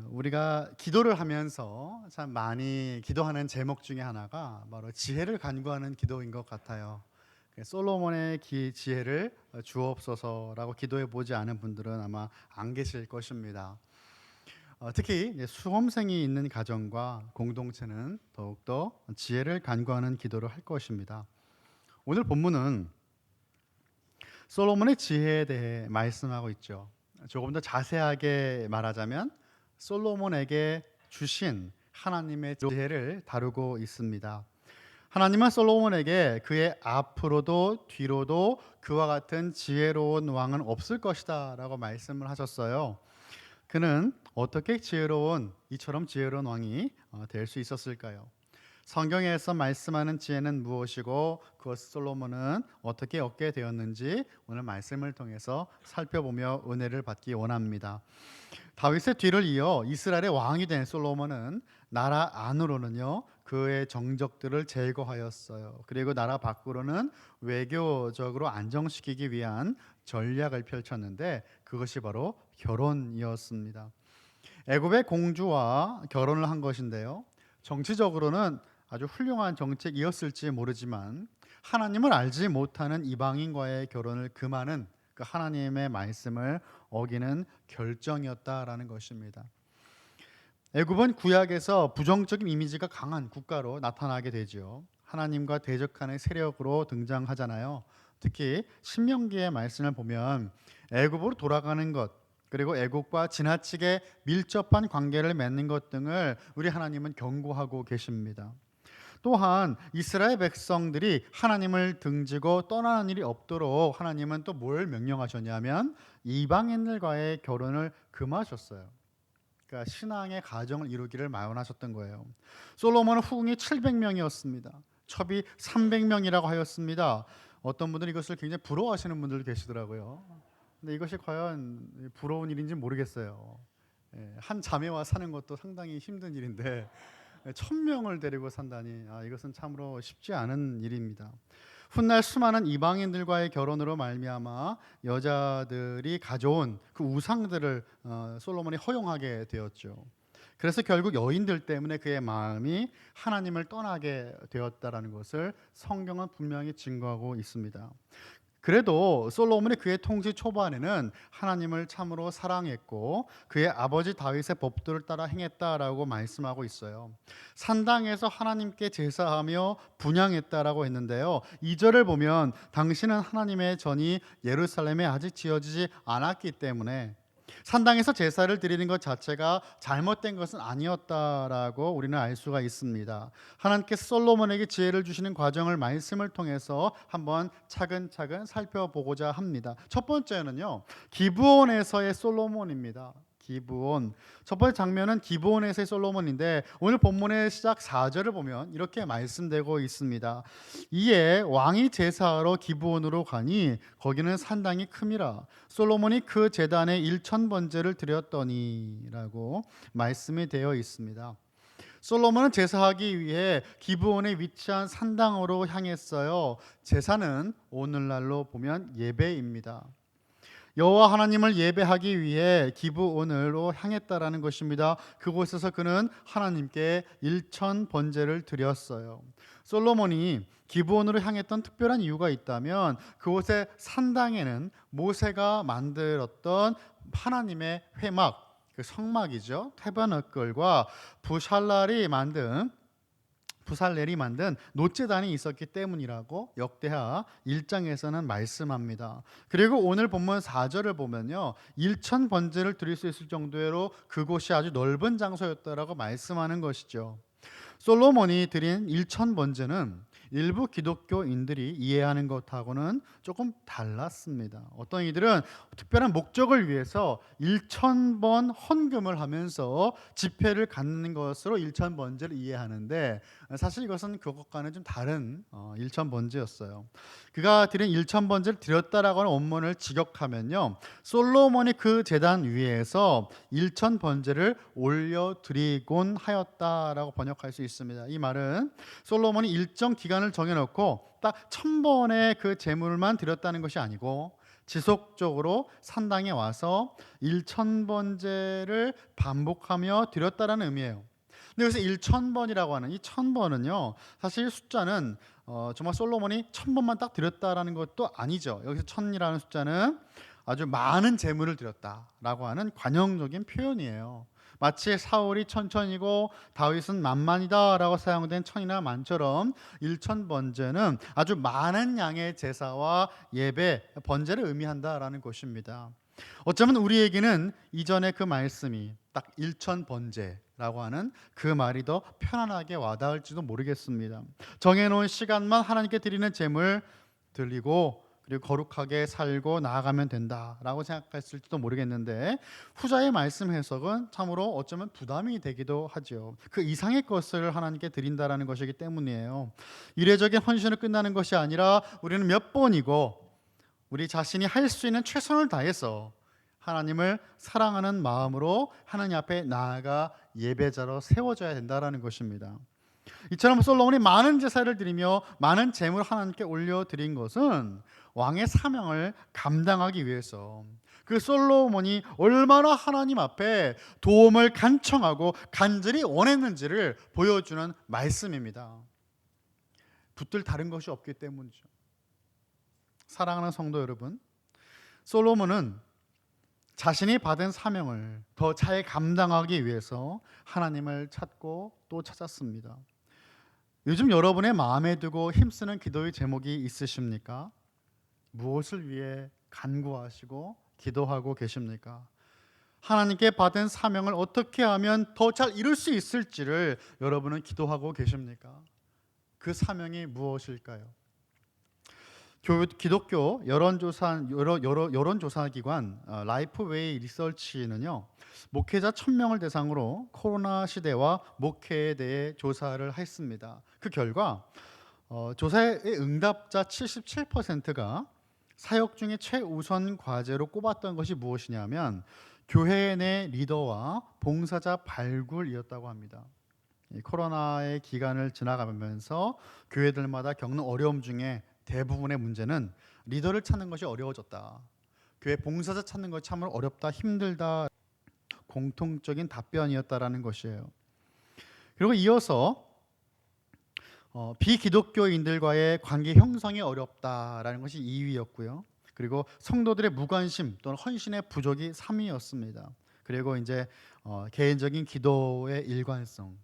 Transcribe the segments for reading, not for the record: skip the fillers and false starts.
우리가 기도를 하면서 참 많이 기도하는 제목 중에 하나가 바로 지혜를 간구하는 기도인 것 같아요. 솔로몬의 지혜를 주옵소서라고 기도해 보지 않은 분들은 아마 안 계실 것입니다. 특히 이제 수험생이 있는 가정과 공동체는 더욱더 지혜를 간구하는 기도를 할 것입니다. 오늘 본문은 솔로몬의 지혜에 대해 말씀하고 있죠. 조금 더 자세하게 말하자면 솔로몬에게 주신 하나님의 지혜를 다루고 있습니다. 하나님은 솔로몬에게 그의 앞으로도 뒤로도 그와 같은 지혜로운 왕은 없을 것이다 라고 말씀을 하셨어요. 그는 어떻게 이처럼 지혜로운 왕이 될 수 있었을까요? 성경에서 말씀하는 지혜는 무엇이고 그것을 솔로몬은 어떻게 얻게 되었는지 오늘 말씀을 통해서 살펴보며 은혜를 받기 원합니다. 다윗의 뒤를 이어 이스라엘의 왕이 된 솔로몬은 나라 안으로는요 그의 정적들을 제거하였어요. 그리고 나라 밖으로는 외교적으로 안정시키기 위한 전략을 펼쳤는데 그것이 바로 결혼이었습니다. 애굽의 공주와 결혼을 한 것인데요. 정치적으로는 아주 훌륭한 정책이었을지 모르지만 하나님을 알지 못하는 이방인과의 결혼을 금하는 그 하나님의 말씀을 어기는 결정이었다라는 것입니다. 애굽은 구약에서 부정적인 이미지가 강한 국가로 나타나게 되죠. 하나님과 대적하는 세력으로 등장하잖아요. 특히 신명기의 말씀을 보면 애굽으로 돌아가는 것 그리고 애국과 지나치게 밀접한 관계를 맺는 것 등을 우리 하나님은 경고하고 계십니다. 또한 이스라엘 백성들이 하나님을 등지고 떠나는 일이 없도록 하나님은 또 뭘 명령하셨냐면 이방인들과의 결혼을 금하셨어요. 그러니까 신앙의 가정을 이루기를 마련하셨던 거예요. 솔로몬은 후궁이 700명이었습니다. 첩이 300명이라고 하였습니다. 어떤 분들은 이것을 굉장히 부러워하시는 분들도 계시더라고요. 근데 이것이 과연 부러운 일인지 모르겠어요. 한 자매와 사는 것도 상당히 힘든 일인데 1000명을 데리고 산다니 이것은 참으로 쉽지 않은 일입니다. 훗날 수많은 이방인들과의 결혼으로 말미암아 여자들이 가져온 그 우상들을 솔로몬이 허용하게 되었죠. 그래서 결국 여인들 때문에 그의 마음이 하나님을 떠나게 되었다라는 것을 성경은 분명히 증거하고 있습니다. 그래도 솔로몬이 그의 통치 초반에는 하나님을 참으로 사랑했고 그의 아버지 다윗의 법도를 따라 행했다라고 말씀하고 있어요. 산당에서 하나님께 제사하며 분향했다라고 했는데요. 2절을 보면 당신은 하나님의 전이 예루살렘에 아직 지어지지 않았기 때문에 산당에서 제사를 드리는 것 자체가 잘못된 것은 아니었다라고 우리는 알 수가 있습니다. 하나님께서 솔로몬에게 지혜를 주시는 과정을 말씀을 통해서 한번 차근차근 살펴보고자 합니다. 첫 번째는요, 기브온에서의 솔로몬입니다. 기브온. 첫 번째 장면은 기브온에서의 솔로몬인데 오늘 본문의 시작 4절을 보면 이렇게 말씀되고 있습니다. 이에 왕이 제사하러 기브온으로 가니 거기는 산당이 큼이라 솔로몬이 그 제단에 1000번제를 드렸더니라고 말씀이 되어 있습니다. 솔로몬은 제사하기 위해 기브온에 위치한 산당으로 향했어요. 제사는 오늘날로 보면 예배입니다. 여호와 하나님을 예배하기 위해 기브온으로 향했다라는 것입니다. 그곳에서 그는 하나님께 1000번제를 드렸어요. 솔로몬이 기브온으로 향했던 특별한 이유가 있다면 그곳의 산당에는 모세가 만들었던 하나님의 회막, 그 성막이죠. 타버나클과 부살렐이 만든 노제단이 있었기 때문이라고 역대하 1장에서는 말씀합니다. 그리고 오늘 본문 4절을 보면요. 1000번제를 드릴 수 있을 정도로 그곳이 아주 넓은 장소였다라고 말씀하는 것이죠. 솔로몬이 드린 1000번제는 일부 기독교인들이 이해하는 것하고는 조금 달랐습니다. 어떤 이들은 특별한 목적을 위해서 1000번 헌금을 하면서 집회를 갖는 것으로 1000번제를 이해하는데 사실 이것은 그것과는 좀 다른 1000번제였어요. 그가 드린 1000번제를 드렸다라고 하는 원문을 직역하면요. 솔로몬이 그 제단 위에서 1000번제를 올려드리곤 하였다라고 번역할 수 있습니다. 이 말은 솔로몬이 일정 기간을 정해놓고 딱 1000번의 그 제물만 드렸다는 것이 아니고 지속적으로 산당에 와서 1,000번제를 반복하며 드렸다라는 의미예요. 근데 여기서 1,000번이라고 하는 이 1,000번은요, 사실 숫자는 정말 솔로몬이 1,000번만 딱 드렸다라는 것도 아니죠. 여기서 1,000이라는 숫자는 아주 많은 재물을 드렸다라고 하는 관용적인 표현이에요. 마치 사울이 1,000이고 다윗은 만만이다라고 사용된 1,000이나 만처럼 1,000번제는 아주 많은 양의 제사와 예배, 번제를 의미한다라는 것입니다. 어쩌면 우리에게는 이전의 그 말씀이 딱 1,000번제라고 하는 그 말이 더 편안하게 와닿을지도 모르겠습니다. 정해놓은 시간만 하나님께 드리는 제물 드리고 그리고 거룩하게 살고 나아가면 된다라고 생각했을지도 모르겠는데, 후자의 말씀 해석은 참으로 어쩌면 부담이 되기도 하죠. 그 이상의 것을 하나님께 드린다라는 것이기 때문이에요. 이례적인 헌신으로 끝나는 것이 아니라 우리는 몇 번이고 우리 자신이 할 수 있는 최선을 다해서 하나님을 사랑하는 마음으로 하나님 앞에 나아가 예배자로 세워져야 된다라는 것입니다. 이처럼 솔로몬이 많은 제사를 드리며 많은 재물을 하나님께 올려드린 것은 왕의 사명을 감당하기 위해서, 그 솔로몬이 얼마나 하나님 앞에 도움을 간청하고 간절히 원했는지를 보여주는 말씀입니다. 붙들 다른 것이 없기 때문이죠. 사랑하는 성도 여러분, 솔로몬은 자신이 받은 사명을 더 잘 감당하기 위해서 하나님을 찾고 또 찾았습니다. 요즘 여러분의 마음에 두고 힘쓰는 기도의 제목이 있으십니까? 무엇을 위해 간구하시고 기도하고 계십니까? 하나님께 받은 사명을 어떻게 하면 더 잘 이룰 수 있을지를 여러분은 기도하고 계십니까? 그 사명이 무엇일까요? 기독교 여론조사 기관 라이프웨이 리서치는요, 목회자 1,000명을 대상으로 코로나 시대와 목회에 대해 조사를 했습니다. 그 결과 조사의 응답자 77%가 사역 중에 최우선 과제로 꼽았던 것이 무엇이냐면 교회 내 리더와 봉사자 발굴이었다고 합니다. 이 코로나의 기간을 지나가면서 교회들마다 겪는 어려움 중에 대부분의 문제는 리더를 찾는 것이 어려워졌다, 교회 봉사자 찾는 것이 참 어렵다, 힘들다, 공통적인 답변이었다라는 것이에요. 그리고 이어서 비기독교인들과의 관계 형성이 어렵다라는 것이 2위였고요. 그리고 성도들의 무관심 또는 헌신의 부족이 3위였습니다. 그리고 이제 개인적인 기도의 일관성,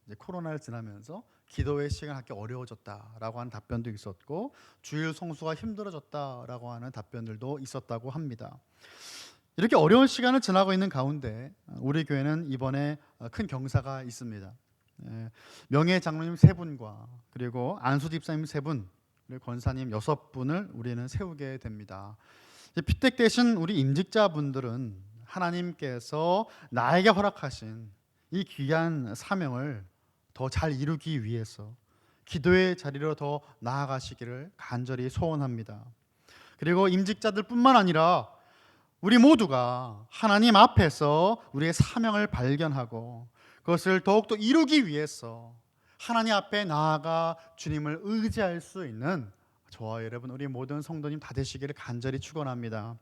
이제 코로나를 지나면서 기도의 시간을 갖기 어려워졌다라고 하는 답변도 있었고, 주일 성수가 힘들어졌다라고 하는 답변들도 있었다고 합니다. 이렇게 어려운 시간을 지나고 있는 가운데 우리 교회는 이번에 큰 경사가 있습니다. 명예 장로님 3분과 그리고 안수 집사님 3분, 그리고 권사님 6분을 우리는 세우게 됩니다. 피택 대신 우리 임직자분들은 하나님께서 나에게 허락하신 이 귀한 사명을 더 잘 이루기 위해서 기도의 자리로 더 나아가시기를 간절히 소원합니다. 그리고 임직자들뿐만 아니라 우리 모두가 하나님 앞에서 우리의 사명을 발견하고 그것을 더욱더 이루기 위해서 하나님 앞에 나아가 주님을 의지할 수 있는 저와 여러분, 우리 모든 성도님 다 되시기를 간절히 축원합니다.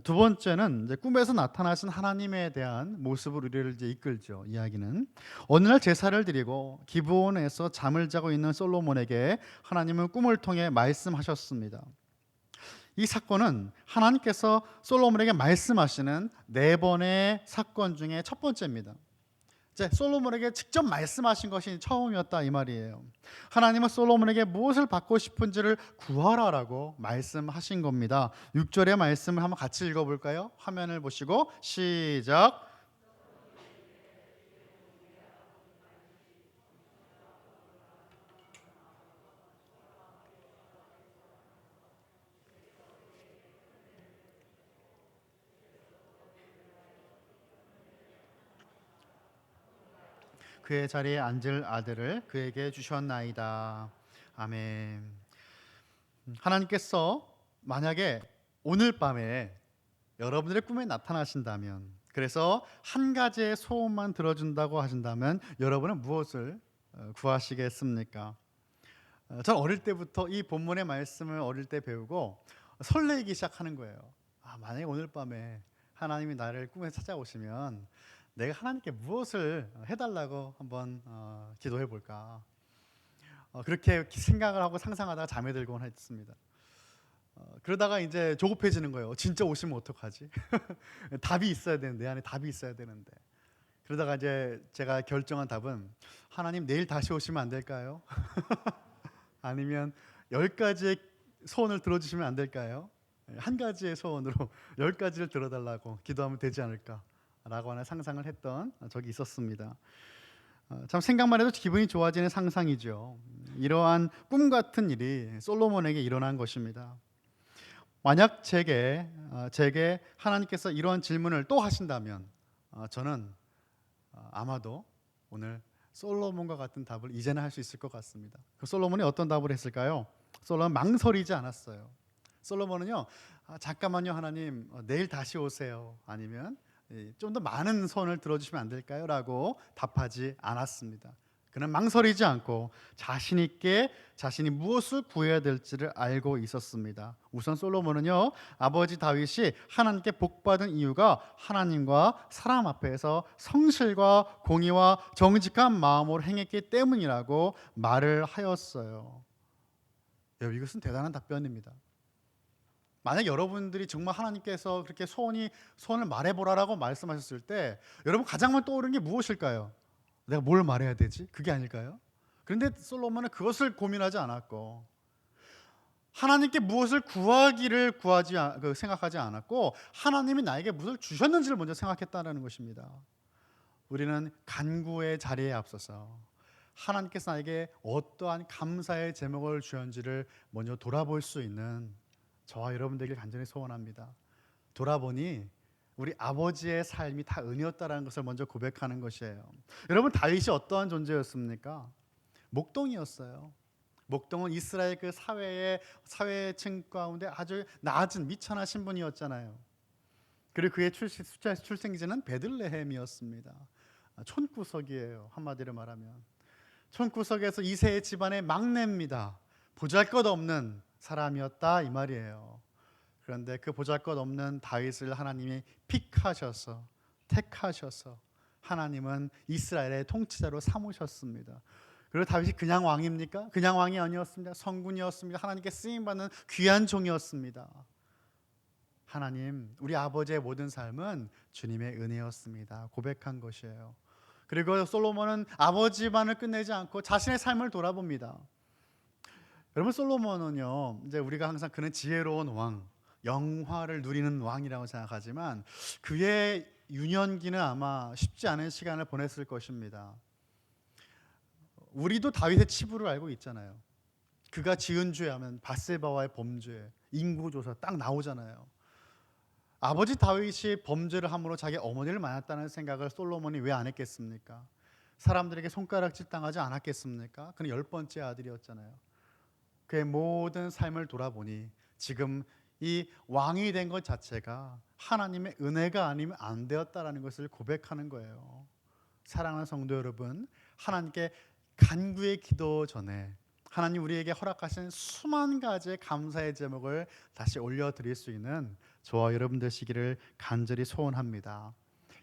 두 번째는 이제 꿈에서 나타나신 하나님에 대한 모습을 우리를 이제 이끌죠. 이야기는 어느 날 제사를 드리고 기브온에서 잠을 자고 있는 솔로몬에게 하나님은 꿈을 통해 말씀하셨습니다. 이 사건은 하나님께서 솔로몬에게 말씀하시는 4번의 사건 중에 첫 번째입니다. 솔로몬에게 직접 말씀하신 것이 처음이었다 이 말이에요. 하나님은 솔로몬에게 무엇을 받고 싶은지를 구하라라고 말씀하신 겁니다. 6절의 말씀을 한번 같이 읽어볼까요? 화면을 보시고 시작. 그의 자리에 앉을 아들을 그에게 주셨나이다. 아멘. 하나님께서 만약에 오늘 밤에 여러분들의 꿈에 나타나신다면, 그래서 한 가지의 소원만 들어준다고 하신다면 여러분은 무엇을 구하시겠습니까? 전 어릴 때부터 이 본문의 말씀을 어릴 때 배우고 설레기 시작하는 거예요. 만약에 오늘 밤에 하나님이 나를 꿈에 찾아오시면 내가 하나님께 무엇을 해달라고 한번 기도해 볼까. 그렇게 생각을 하고 상상하다가 잠에 들곤 했습니다. 그러다가 이제 조급해지는 거예요. 진짜 오시면 어떡하지? 답이 있어야 되는데, 내 안에 답이 있어야 되는데. 그러다가 이제 제가 결정한 답은, 하나님 내일 다시 오시면 안 될까요? 아니면 10가지의 소원을 들어주시면 안 될까요? 한 가지의 소원으로 10가지를 들어달라고 기도하면 되지 않을까라고 하는 상상을 했던 적이 있었습니다. 참 생각만 해도 기분이 좋아지는 상상이죠. 이러한 꿈 같은 일이 솔로몬에게 일어난 것입니다. 만약 제게 하나님께서 이러한 질문을 또 하신다면 저는 아마도 오늘 솔로몬과 같은 답을 이제는 할 수 있을 것 같습니다. 그 솔로몬이 어떤 답을 했을까요? 솔로몬은 망설이지 않았어요. 솔로몬은요, 잠깐만요 하나님, 내일 다시 오세요. 아니면 좀 더 많은 소원을 들어주시면 안 될까요? 라고 답하지 않았습니다. 그는 망설이지 않고 자신 있게 자신이 무엇을 구해야 될지를 알고 있었습니다. 우선 솔로몬은요, 아버지 다윗이 하나님께 복받은 이유가 하나님과 사람 앞에서 성실과 공의와 정직한 마음으로 행했기 때문이라고 말을 하였어요. 여러분, 이것은 대단한 답변입니다. 만약 여러분들이 정말 하나님께서 그렇게 소원을 말해보라라고 말씀하셨을 때 여러분 가장 먼저 떠오르는 게 무엇일까요? 내가 뭘 말해야 되지? 그게 아닐까요? 그런데 솔로몬은 그것을 고민하지 않았고 하나님께 무엇을 구하기를 생각하지 않았고 하나님이 나에게 무엇을 주셨는지를 먼저 생각했다는 것입니다. 우리는 간구의 자리에 앞서서 하나님께서 나에게 어떠한 감사의 제목을 주었는지를 먼저 돌아볼 수 있는 저와 여러분들에게 간절히 소원합니다. 돌아보니 우리 아버지의 삶이 다 은혜였다라는 것을 먼저 고백하는 것이에요. 여러분, 다윗이 어떠한 존재였습니까? 목동이었어요. 목동은 이스라엘 그 사회층 가운데 아주 낮은 미천한 신분이었잖아요. 그리고 그의 출생지는 베들레헴이었습니다. 촌구석이에요. 한마디로 말하면 촌구석에서 2세의 집안의 막내입니다. 보잘것없는 사람이었다 이 말이에요. 그런데 그 보잘것없는 다윗을 하나님이 택하셔서 하나님은 이스라엘의 통치자로 삼으셨습니다. 그리고 다윗이 그냥 왕입니까? 그냥 왕이 아니었습니다. 성군이었습니다. 하나님께 쓰임받는 귀한 종이었습니다. 하나님, 우리 아버지의 모든 삶은 주님의 은혜였습니다. 고백한 것이에요. 그리고 솔로몬은 아버지만을 끝내지 않고 자신의 삶을 돌아봅니다. 여러분, 솔로몬은요, 이제 우리가 항상 그는 지혜로운 왕, 영화를 누리는 왕이라고 생각하지만 그의 유년기는 아마 쉽지 않은 시간을 보냈을 것입니다. 우리도 다윗의 치부를 알고 있잖아요. 그가 지은 죄 하면 밧세바와의 범죄, 인구조사 딱 나오잖아요. 아버지 다윗이 범죄를 함으로 자기 어머니를 만났다는 생각을 솔로몬이 왜 안 했겠습니까? 사람들에게 손가락질 당하지 않았겠습니까? 그는 10번째 아들이었잖아요. 그의 모든 삶을 돌아보니 지금 이 왕이 된 것 자체가 하나님의 은혜가 아니면 안 되었다라는 것을 고백하는 거예요. 사랑하는 성도 여러분, 하나님께 간구의 기도 전에 하나님 우리에게 허락하신 수만 가지의 감사의 제목을 다시 올려드릴 수 있는 저와 여러분 되시기를 간절히 소원합니다.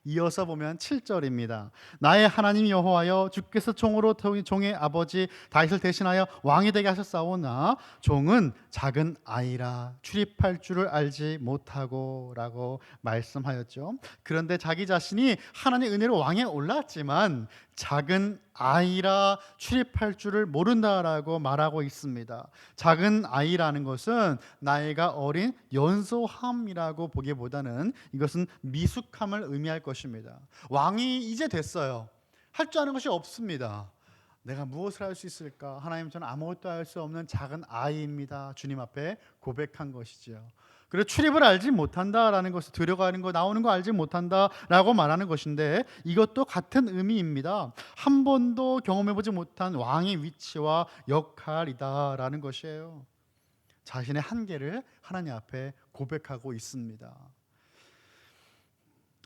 이어서 보면 7절입니다. 나의 하나님 여호와여, 주께서 종으로 종의 아버지 다윗을 대신하여 왕이 되게 하셨사오나 종은 작은 아이라 출입할 줄을 알지 못하고 라고 말씀하였죠. 그런데 자기 자신이 하나님의 은혜로 왕에 올랐지만 작은 아이라 출입할 줄을 모른다라고 말하고 있습니다. 작은 아이라는 것은 나이가 어린 연소함이라고 보기보다는 이것은 미숙함을 의미할 것입니다. 왕이 이제 됐어요. 할 줄 아는 것이 없습니다. 내가 무엇을 할 수 있을까? 하나님, 저는 아무것도 할 수 없는 작은 아이입니다. 주님 앞에 고백한 것이지요. 그리고 출입을 알지 못한다라는 것을, 들어가는 거 나오는 거 알지 못한다라고 말하는 것인데 이것도 같은 의미입니다. 한 번도 경험해보지 못한 왕의 위치와 역할이다라는 것이에요. 자신의 한계를 하나님 앞에 고백하고 있습니다.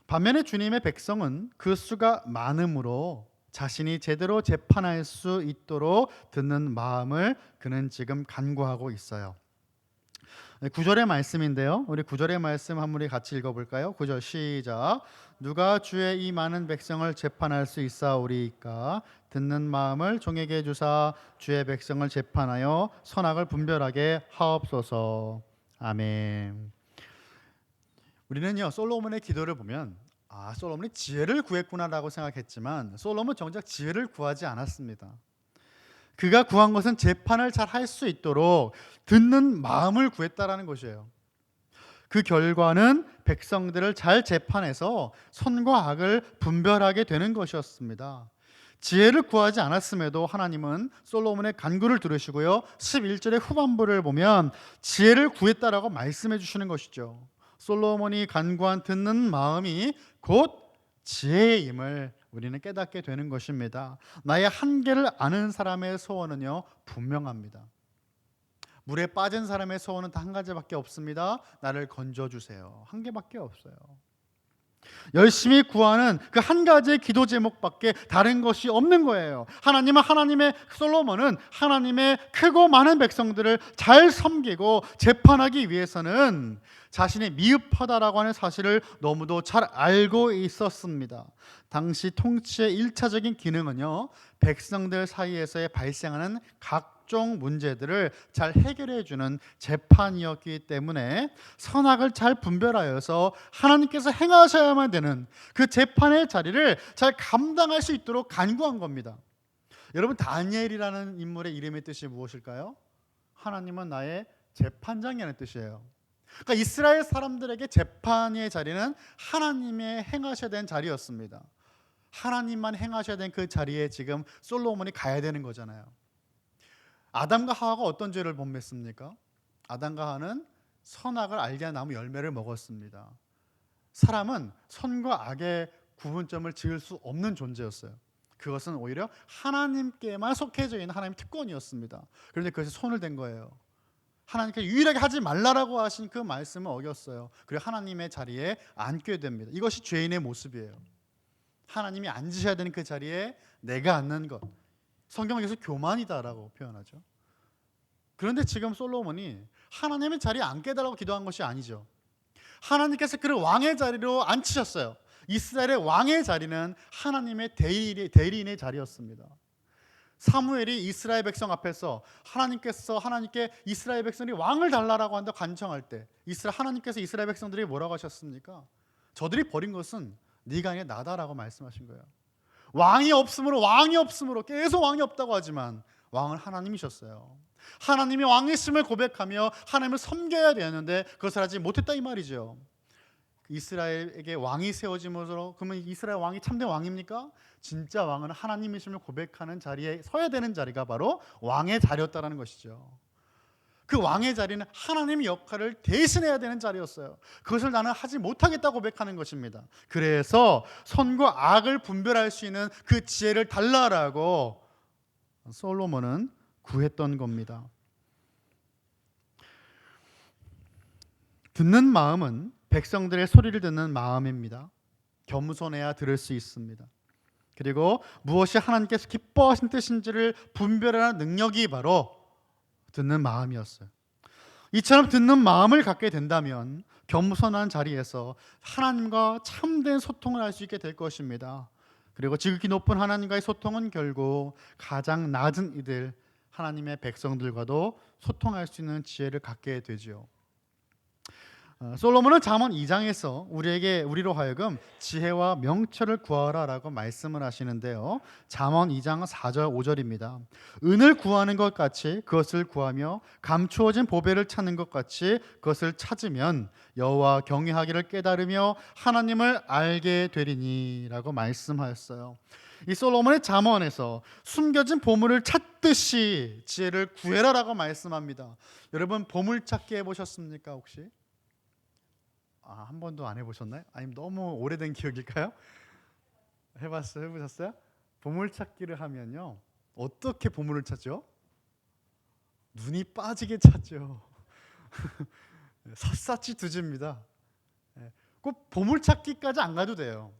반면에 주님의 백성은 그 수가 많으므로 자신이 제대로 재판할 수 있도록 듣는 마음을 그는 지금 간구하고 있어요. 네, 9절의 말씀인데요. 우리 9절의 말씀 한 무리 같이 읽어볼까요? 9절 시작. 누가 주의 이 많은 백성을 재판할 수 있사오리이까? 듣는 마음을 종에게 주사 주의 백성을 재판하여 선악을 분별하게 하옵소서. 아멘. 우리는요 솔로몬의 기도를 보면 솔로몬이 지혜를 구했구나라고 생각했지만 솔로몬 정작 지혜를 구하지 않았습니다. 그가 구한 것은 재판을 잘 할 수 있도록 듣는 마음을 구했다라는 것이에요. 그 결과는 백성들을 잘 재판해서 선과 악을 분별하게 되는 것이었습니다. 지혜를 구하지 않았음에도 하나님은 솔로몬의 간구를 들으시고요 11절의 후반부를 보면 지혜를 구했다라고 말씀해 주시는 것이죠. 솔로몬이 간구한 듣는 마음이 곧 지혜의 힘을 우리는 깨닫게 되는 것입니다. 나의 한계를 아는 사람의 소원은요 분명합니다. 물에 빠진 사람의 소원은 단 한 가지밖에 없습니다. 나를 건져주세요. 한 개밖에 없어요. 열심히 구하는 그 한 가지의 기도 제목밖에 다른 것이 없는 거예요. 솔로몬은 하나님의 크고 많은 백성들을 잘 섬기고 재판하기 위해서는 자신이 미흡하다라고 하는 사실을 너무도 잘 알고 있었습니다. 당시 통치의 1차적인 기능은요 백성들 사이에서 발생하는 각종 문제들을 잘 해결해 주는 재판이었기 때문에 선악을 잘 분별하여서 하나님께서 행하셔야만 되는 그 재판의 자리를 잘 감당할 수 있도록 간구한 겁니다. 여러분 다니엘이라는 인물의 이름의 뜻이 무엇일까요? 하나님은 나의 재판장이라는 뜻이에요. 그러니까 이스라엘 사람들에게 재판의 자리는 하나님의 행하셔야 되는 자리였습니다. 하나님만 행하셔야 되는 그 자리에 지금 솔로몬이 가야 되는 거잖아요. 아담과 하와가 어떤 죄를 범했습니까? 아담과 하와는 선악을 알게 한 나무 열매를 먹었습니다. 사람은 선과 악의 구분점을 지을 수 없는 존재였어요. 그것은 오히려 하나님께만 속해져 있는 하나님의 특권이었습니다. 그런데 그것에 손을 댄 거예요. 하나님께서 유일하게 하지 말라라고 하신 그 말씀을 어겼어요. 그리고 하나님의 자리에 앉게 됩니다. 이것이 죄인의 모습이에요. 하나님이 앉으셔야 되는 그 자리에 내가 앉는 것, 성경은 여기서 교만이다라고 표현하죠. 그런데 지금 솔로몬이 하나님의 자리에 앉게 해달라고 기도한 것이 아니죠. 하나님께서 그를 왕의 자리로 앉히셨어요. 이스라엘의 왕의 자리는 하나님의 대리인의 자리였습니다. 사무엘이 이스라엘 백성 앞에서 하나님께 이스라엘 백성이 왕을 달라라고 한다 간청할 때 하나님께서 이스라엘 백성들이 뭐라고 하셨습니까? 저들이 버린 것은 네가 아니라 나다라고 말씀하신 거예요. 왕이 없으므로 계속 왕이 없다고 하지만 왕은 하나님이셨어요. 하나님이 왕이심을 고백하며 하나님을 섬겨야 되는데 그것을 하지 못했다 이 말이죠. 이스라엘에게 왕이 세워짐으로 그러면 이스라엘 왕이 참된 왕입니까? 진짜 왕은 하나님이심을 고백하는 자리에 서야 되는 자리가 바로 왕의 자리였다라는 것이죠. 그 왕의 자리는 하나님의 역할을 대신해야 되는 자리였어요. 그것을 나는 하지 못하겠다고 고백하는 것입니다. 그래서 선과 악을 분별할 수 있는 그 지혜를 달라라고 솔로몬은 구했던 겁니다. 듣는 마음은 백성들의 소리를 듣는 마음입니다. 겸손해야 들을 수 있습니다. 그리고 무엇이 하나님께서 기뻐하신 뜻인지를 분별하는 능력이 바로 듣는 마음이었어요. 이처럼 듣는 마음을 갖게 된다면 겸손한 자리에서 하나님과 참된 소통을 할 수 있게 될 것입니다. 그리고 지극히 높은 하나님과의 소통은 결국 가장 낮은 이들 하나님의 백성들과도 소통할 수 있는 지혜를 갖게 되죠. 솔로몬은 잠언 2장에서 우리로 하여금 지혜와 명철을 구하라라고 말씀을 하시는데요. 잠언 2장 4절 5절입니다. 은을 구하는 것 같이 그것을 구하며 감추어진 보배를 찾는 것 같이 그것을 찾으면 여호와 경외하기를 깨달으며 하나님을 알게 되리니라고 말씀하였어요. 이 솔로몬의 잠언에서 숨겨진 보물을 찾듯이 지혜를 구해라라고 말씀합니다. 여러분 보물찾기 해보셨습니까 혹시? 한 번도 안 해보셨나요? 아니면 너무 오래된 기억일까요? 해보셨어요? 보물찾기를 하면요 어떻게 보물을 찾죠? 눈이 빠지게 찾죠. 샅샅이 뒤집니다. 꼭 보물찾기까지 안 가도 돼요.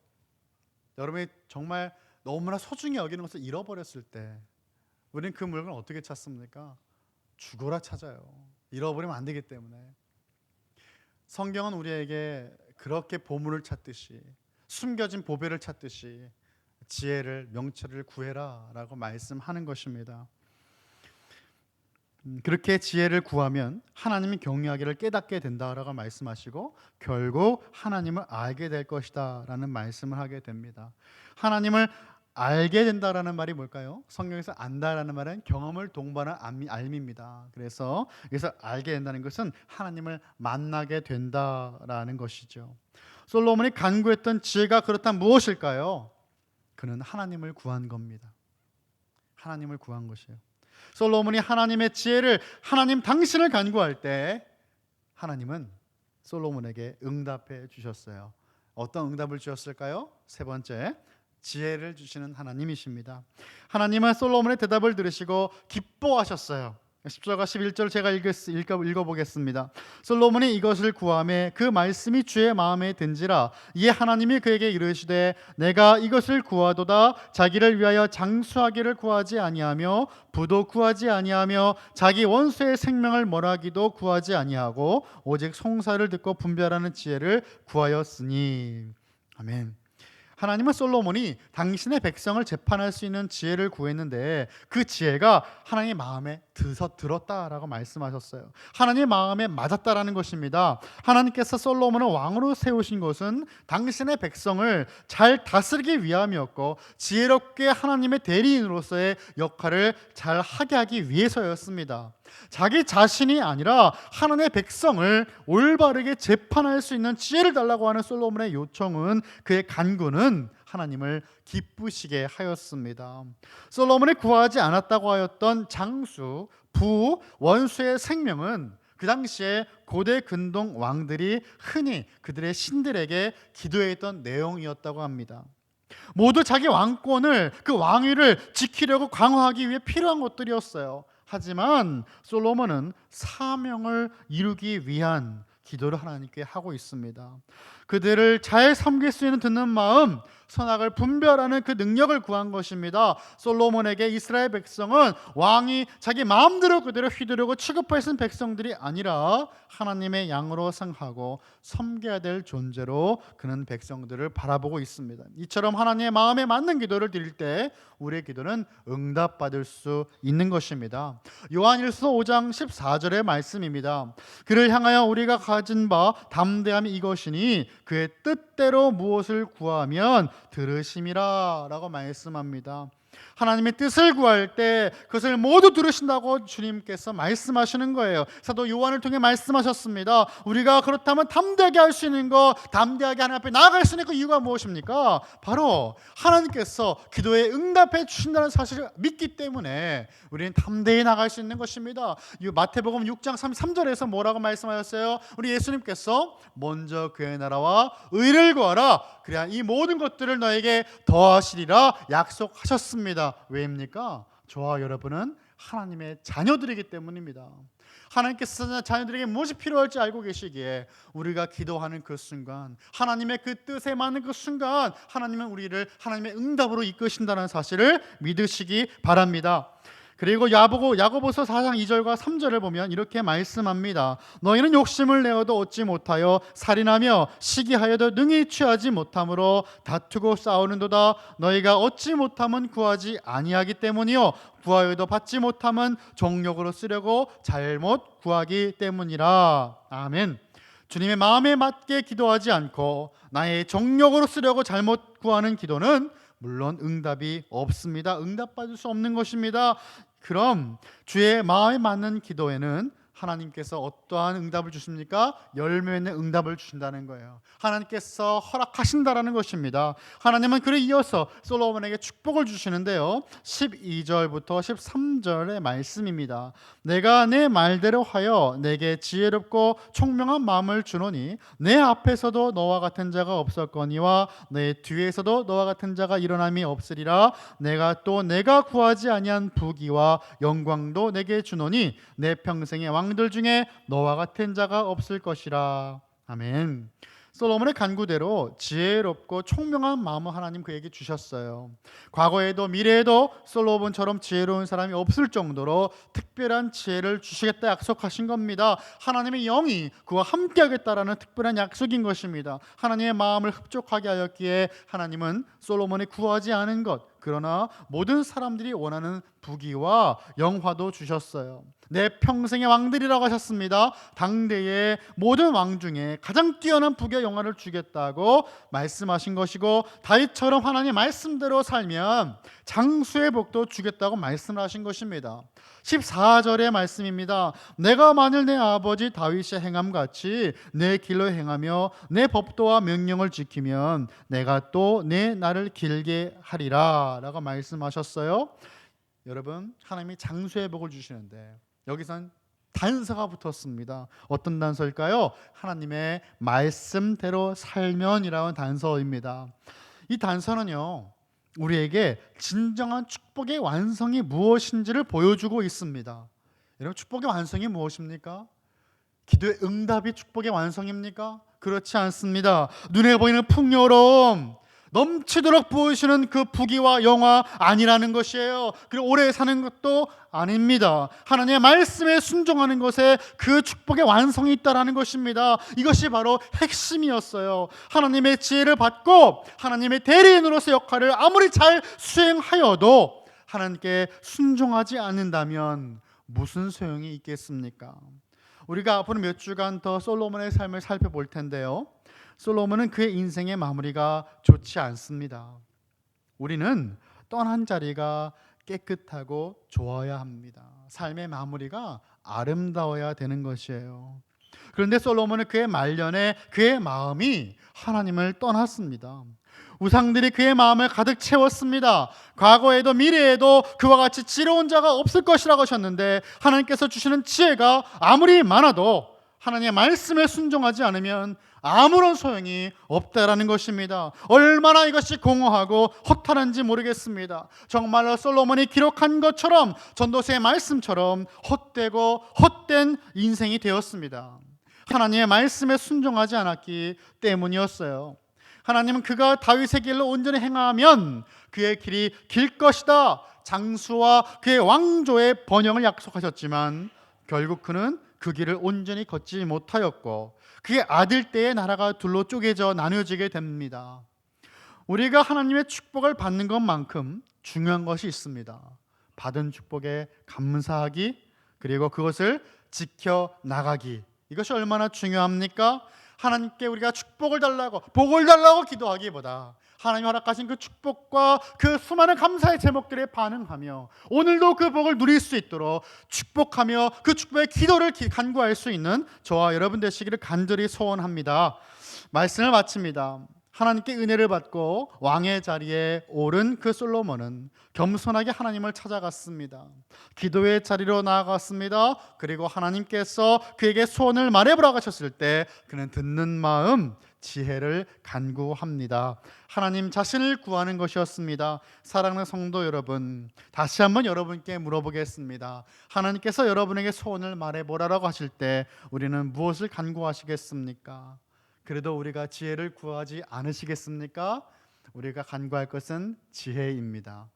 여러분이 정말 너무나 소중히 여기는 것을 잃어버렸을 때 우리는 그 물건을 어떻게 찾습니까? 죽어라 찾아요. 잃어버리면 안 되기 때문에. 성경은 우리에게 그렇게 보물을 찾듯이, 숨겨진 보배를 찾듯이 지혜를, 명철을 구해라 라고 말씀하는 것입니다. 그렇게 지혜를 구하면 하나님이 경외하기를 깨닫게 된다라고 말씀하시고 결국 하나님을 알게 될 것이다 라는 말씀을 하게 됩니다. 하나님을 알게 된다라는 말이 뭘까요? 성경에서 안다라는 말은 경험을 동반한 알미입니다. 그래서 여기서 알게 된다는 것은 하나님을 만나게 된다라는 것이죠. 솔로몬이 간구했던 지혜가 그렇다면 무엇일까요? 그는 하나님을 구한 겁니다. 하나님을 구한 것이에요. 솔로몬이 하나님의 지혜를, 하나님 당신을 간구할 때 하나님은 솔로몬에게 응답해 주셨어요. 어떤 응답을 주셨을까요? 세 번째, 지혜를 주시는 하나님이십니다. 하나님은 솔로몬의 대답을 들으시고 기뻐하셨어요. 10절과 11절 제가 읽어보겠습니다. 솔로몬이 이것을 구하매 그 말씀이 주의 마음에 든지라. 이에 하나님이 그에게 이르시되 내가 이것을 구하도다. 자기를 위하여 장수하기를 구하지 아니하며 부도 구하지 아니하며 자기 원수의 생명을 멀하기도 구하지 아니하고 오직 송사를 듣고 분별하는 지혜를 구하였으니. 아멘. 하나님은 솔로몬이 당신의 백성을 재판할 수 있는 지혜를 구했는데 그 지혜가 하나님의 마음에 들었다라고 말씀하셨어요. 하나님의 마음에 맞았다라는 것입니다. 하나님께서 솔로몬을 왕으로 세우신 것은 당신의 백성을 잘 다스리기 위함이었고 지혜롭게 하나님의 대리인으로서의 역할을 잘 하게 하기 위해서였습니다. 자기 자신이 아니라 하나님의 백성을 올바르게 재판할 수 있는 지혜를 달라고 하는 솔로몬의 요청은, 그의 간구는 하나님을 기쁘시게 하였습니다. 솔로몬이 구하지 않았다고 하였던 장수, 부, 원수의 생명은 그 당시에 고대 근동 왕들이 흔히 그들의 신들에게 기도했던 내용이었다고 합니다. 모두 자기 왕권을, 그 왕위를 지키려고 강화하기 위해 필요한 것들이었어요. 하지만 솔로몬은 사명을 이루기 위한 기도를 하나님께 하고 있습니다. 그들을 잘 섬길 수 있는 듣는 마음, 선악을 분별하는 그 능력을 구한 것입니다. 솔로몬에게 이스라엘 백성은 왕이 자기 마음대로 그들을 휘두르고 취급할 수 있는 백성들이 아니라 하나님의 양으로 생각하고 섬겨야 될 존재로 그는 백성들을 바라보고 있습니다. 이처럼 하나님의 마음에 맞는 기도를 드릴 때 우리의 기도는 응답받을 수 있는 것입니다. 요한일서 5장 14절의 말씀입니다. 그를 향하여 우리가 가진 바 담대함이 이것이니 그의 뜻대로 무엇을 구하면 들으심이라 라고 말씀합니다. 하나님의 뜻을 구할 때 그것을 모두 들으신다고 주님께서 말씀하시는 거예요. 사도 요한을 통해 말씀하셨습니다. 우리가 그렇다면 담대하게 할 수 있는 것, 담대하게 하나님 앞에 나아갈 수 있는 그 이유가 무엇입니까? 바로 하나님께서 기도에 응답해 주신다는 사실을 믿기 때문에 우리는 담대히 나갈 수 있는 것입니다. 마태복음 6장 33절에서 뭐라고 말씀하셨어요? 우리 예수님께서 먼저 그의 나라와 의를 구하라. 그래야 이 모든 것들을 너에게 더하시리라 약속하셨습니다. 왜입니까? 저와 여러분은 하나님의 자녀들이기 때문입니다. 하나님께서 자녀들에게 무엇이 필요할지 알고 계시기에 우리가 기도하는 그 순간, 하나님의 그 뜻에 맞는 그 순간 하나님은 우리를 하나님의 응답으로 이끄신다는 사실을 믿으시기 바랍니다. 그리고 야고보서 4장 2절과 3절을 보면 이렇게 말씀합니다. 너희는 욕심을 내어도 얻지 못하여 살인하며 시기하여도 능히 취하지 못함으로 다투고 싸우는도다. 너희가 얻지 못함은 구하지 아니하기 때문이요 구하여도 받지 못함은 정욕으로 쓰려고 잘못 구하기 때문이라. 아멘. 주님의 마음에 맞게 기도하지 않고 나의 정욕으로 쓰려고 잘못 구하는 기도는 물론 응답이 없습니다. 응답받을 수 없는 것입니다. 그럼 주의 마음에 맞는 기도에는 하나님께서 어떠한 응답을 주십니까? 열매 있는 응답을 주신다는 거예요. 하나님께서 허락하신다라는 것입니다. 하나님은 그를 이어서 솔로몬에게 축복을 주시는데요, 12절부터 13절의 말씀입니다. 내가 내 말대로 하여 내게 지혜롭고 총명한 마음을 주노니 내 앞에서도 너와 같은 자가 없었거니와 내 뒤에서도 너와 같은 자가 일어남이 없으리라. 내가 구하지 아니한 부귀와 영광도 내게 주노니 내 평생의 왕들 중에 너와 같은 자가 없을 것이라. 아멘. 솔로몬의 간구대로 지혜롭고 총명한 마음을 하나님 그에게 주셨어요. 과거에도 미래에도 솔로몬처럼 지혜로운 사람이 없을 정도로 특별한 지혜를 주시겠다 약속하신 겁니다. 하나님의 영이 그와 함께하겠다라는 특별한 약속인 것입니다. 하나님의 마음을 흡족하게 하였기에 하나님은 솔로몬이 구하지 않은 것, 그러나 모든 사람들이 원하는 부귀와 영화도 주셨어요. 내 평생의 왕들이라고 하셨습니다. 당대의 모든 왕 중에 가장 뛰어난 부귀와 영화를 주겠다고 말씀하신 것이고, 다윗처럼 하나님 말씀대로 살면 장수의 복도 주겠다고 말씀을 하신 것입니다. 14절의 말씀입니다. 내가 만일 내 아버지 다윗의 행함같이 내 길로 행하며 내 법도와 명령을 지키면 내가 또 내 날을 길게 하리라 라고 말씀하셨어요. 여러분, 하나님이 장수의 복을 주시는데 여기선 단서가 붙었습니다. 어떤 단서일까요? 하나님의 말씀대로 살면이라는 단서입니다. 이 단서는요, 우리에게 진정한 축복의 완성이 무엇인지를 보여주고 있습니다. 여러분, 축복의 완성이 무엇입니까? 기도의 응답이 축복의 완성입니까? 그렇지 않습니다. 눈에 보이는 풍요로움, 넘치도록 부으시는 그 부귀와 영화 아니라는 것이에요. 그리고 오래 사는 것도 아닙니다. 하나님의 말씀에 순종하는 것에 그 축복의 완성이 있다라는 것입니다. 이것이 바로 핵심이었어요. 하나님의 지혜를 받고 하나님의 대리인으로서 역할을 아무리 잘 수행하여도 하나님께 순종하지 않는다면 무슨 소용이 있겠습니까? 우리가 앞으로 몇 주간 더 솔로몬의 삶을 살펴볼 텐데요, 솔로몬은 그의 인생의 마무리가 좋지 않습니다. 우리는 떠난 자리가 깨끗하고 좋아야 합니다. 삶의 마무리가 아름다워야 되는 것이에요. 그런데 솔로몬은 그의 말년에 그의 마음이 하나님을 떠났습니다. 우상들이 그의 마음을 가득 채웠습니다. 과거에도 미래에도 그와 같이 지혜로운 자가 없을 것이라고 하셨는데, 하나님께서 주시는 지혜가 아무리 많아도 하나님의 말씀에 순종하지 않으면 아무런 소용이 없다라는 것입니다. 얼마나 이것이 공허하고 허탈한지 모르겠습니다. 정말로 솔로몬이 기록한 것처럼, 전도서의 말씀처럼 헛되고 헛된 인생이 되었습니다. 하나님의 말씀에 순종하지 않았기 때문이었어요. 하나님은 그가 다윗의 길로 온전히 행하면 그의 길이 길 것이다, 장수와 그의 왕조의 번영을 약속하셨지만 결국 그는 그 길을 온전히 걷지 못하였고 그의 아들 때의 나라가 둘로 쪼개져 나뉘어지게 됩니다. 우리가 하나님의 축복을 받는 것만큼 중요한 것이 있습니다. 받은 축복에 감사하기, 그리고 그것을 지켜나가기. 이것이 얼마나 중요합니까? 하나님께 우리가 축복을 달라고, 복을 달라고 기도하기보다 하나님 허락하신 그 축복과 그 수많은 감사의 제목들에 반응하며 오늘도 그 복을 누릴 수 있도록 축복하며 그 축복의 기도를 간구할 수 있는 저와 여러분 되시기를 간절히 소원합니다. 말씀을 마칩니다. 하나님께 은혜를 받고 왕의 자리에 오른 그 솔로몬은 겸손하게 하나님을 찾아갔습니다. 기도의 자리로 나아갔습니다. 그리고 하나님께서 그에게 소원을 말해보라고 하셨을 때 그는 듣는 마음, 지혜를 간구합니다. 하나님 자신을 구하는 것이었습니다. 사랑하는 성도 여러분, 다시 한번 여러분께 물어보겠습니다. 하나님께서 여러분에게 소원을 말해보라고 하실 때 우리는 무엇을 간구하시겠습니까? 그래도 우리가 지혜를 구하지 않으시겠습니까? 우리가 간구할 것은 지혜입니다.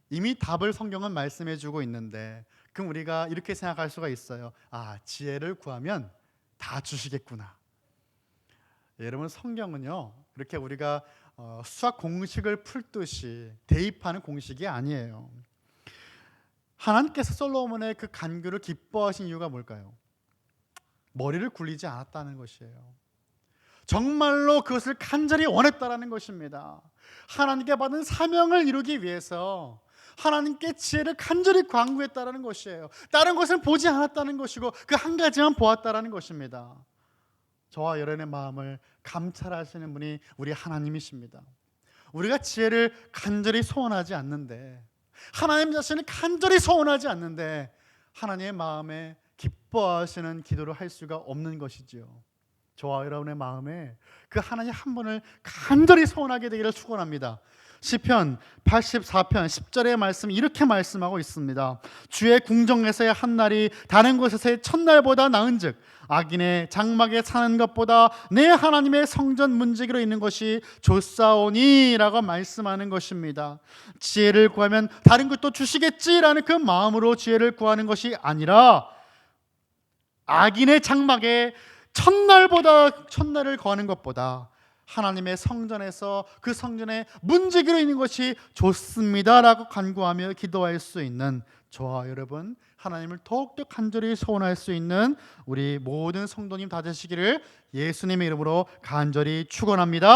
이미 답을 성경은 말씀해 주고 있는데, 그럼 우리가 이렇게 생각할 수가 있어요. 아, 지혜를 구하면 다 주시겠구나. 여러분, 성경은요 그렇게 우리가 수학 공식을 풀듯이 대입하는 공식이 아니에요. 하나님께서 솔로몬의 그 간구를 기뻐하신 이유가 뭘까요? 머리를 굴리지 않았다는 것이에요. 정말로 그것을 간절히 원했다라는 것입니다. 하나님께 받은 사명을 이루기 위해서 하나님께 지혜를 간절히 간구했다라는 것이에요. 다른 것을 보지 않았다는 것이고 그 한 가지만 보았다라는 것입니다. 저와 여러분의 마음을 감찰하시는 분이 우리 하나님이십니다. 우리가 지혜를 간절히 소원하지 않는데, 하나님 자신을 간절히 소원하지 않는데 하나님의 마음에 기뻐하시는 기도를 할 수가 없는 것이지요. 저와 여러분의 마음에 그 하나님 한 분을 간절히 소원하게 되기를 축원합니다. 시편 84편 10절의 말씀 이렇게 말씀하고 있습니다. 주의 궁정에서의 한 날이 다른 곳에서의 첫날보다 나은즉 악인의 장막에 사는 것보다 내 하나님의 성전 문지기로 있는 것이 좋사오니 라고 말씀하는 것입니다. 지혜를 구하면 다른 것도 주시겠지라는 그 마음으로 지혜를 구하는 것이 아니라 악인의 장막에 첫날을 거하는 것보다 하나님의 성전에서 그 성전에 문지기로 있는 것이 좋습니다라고 간구하며 기도할 수 있는 저와 여러분, 하나님을 더욱더 간절히 소원할 수 있는 우리 모든 성도님 다 되시기를 예수님의 이름으로 간절히 축원합니다.